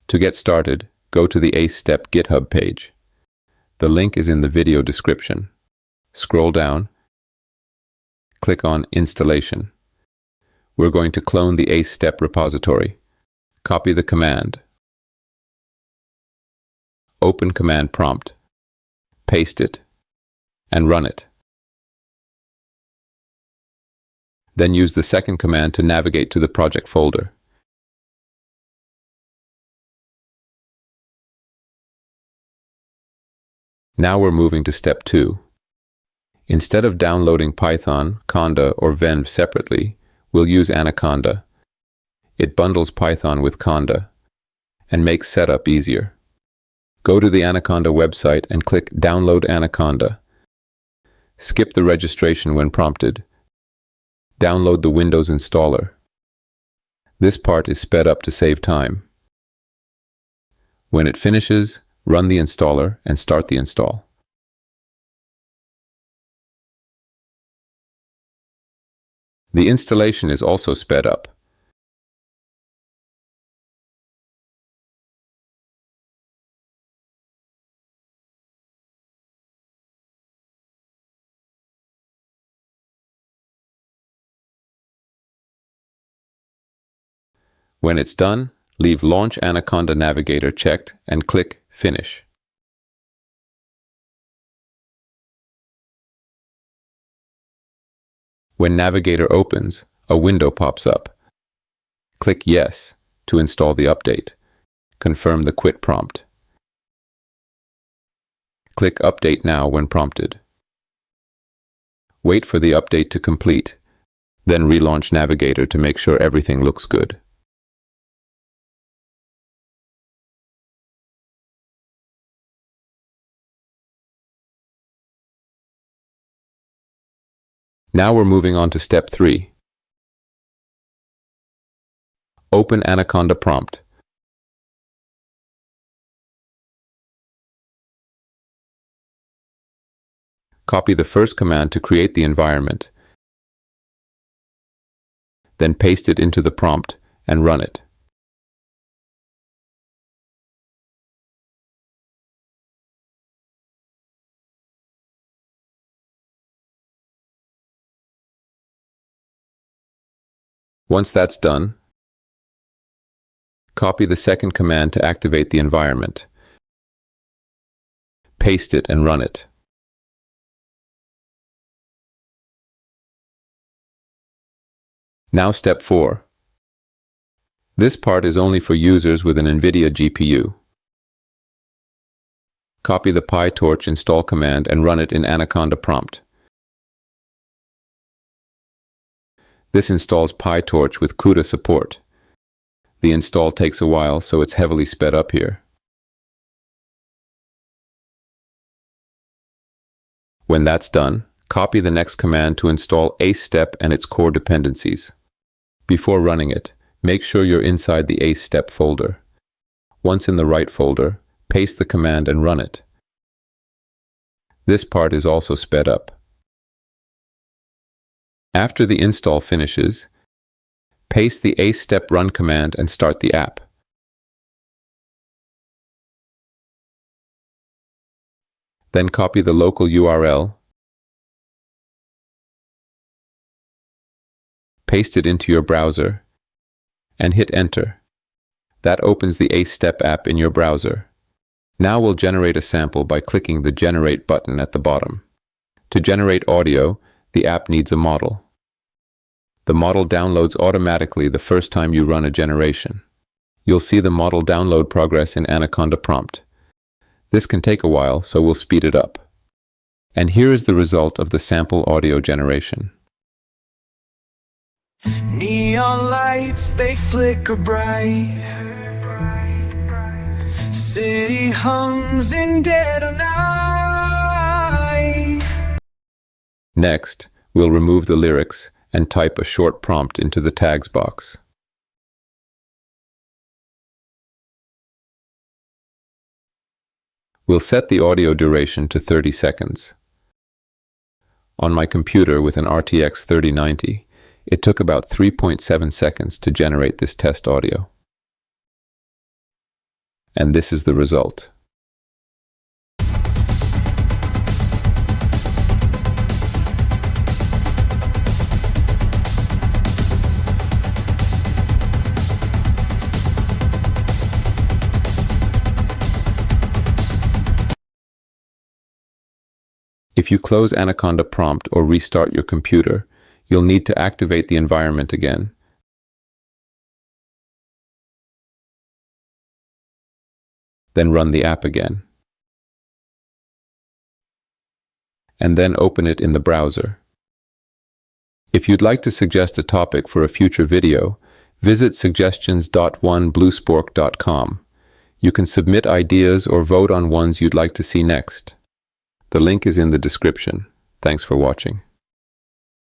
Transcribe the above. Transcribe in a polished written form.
To get started, go to the ACE-Step GitHub page. The link is in the video description. Scroll down, click on Installation. We're going to clone the ACE-Step repository. Copy the command. Open command prompt. Paste it, and run it. Then use the second command to navigate to the project folder. Now we're moving to step 2. Instead of downloading Python, Conda, or Venv separately, we'll use Anaconda. It bundles Python with Conda and makes setup easier. Go to the Anaconda website and click Download Anaconda. Skip the registration when prompted. Download the Windows installer. This part is sped up to save time. When it finishes, run the installer and start the install. The installation is also sped up. When it's done, leave Launch Anaconda Navigator checked and click Finish. When Navigator opens, a window pops up. Click Yes to install the update. Confirm the quit prompt. Click Update Now when prompted. Wait for the update to complete, then relaunch Navigator to make sure everything looks good. Now we're moving on to step 3. Open Anaconda prompt. Copy the first command to create the environment, then paste it into the prompt and run it. Once that's done, copy the second command to activate the environment. Paste it and run it. Now step 4. This part is only for users with an NVIDIA GPU. Copy the PyTorch install command and run it in Anaconda prompt. This installs PyTorch with CUDA support. The install takes a while, so it's heavily sped up here. When that's done, copy the next command to install ACE-Step and its core dependencies. Before running it, make sure you're inside the ACE-Step folder. Once in the right folder, paste the command and run it. This part is also sped up. After the install finishes, paste the ACE-Step run command and start the app. Then copy the local URL, paste it into your browser, and hit Enter. That opens the ACE-Step app in your browser. Now we'll generate a sample by clicking the Generate button at the bottom. To generate audio, the app needs a model. The model downloads automatically the first time you run a generation. You'll see the model download progress in Anaconda prompt. This can take a while, so we'll speed it up. And here is the result of the sample audio generation. Neon lights, they flicker bright. City hums in dead of night. Next, we'll remove the lyrics and type a short prompt into the tags box. We'll set the audio duration to 30 seconds. On my computer with an RTX 3090, it took about 3.7 seconds to generate this test audio. and this is the result. If you close Anaconda prompt or restart your computer, you'll need to activate the environment again. Then run the app again. And then open it in the browser. If you'd like to suggest a topic for a future video, visit suggestions.onebluespork.com. You can submit ideas or vote on ones you'd like to see next. The link is in the description. Thanks for watching.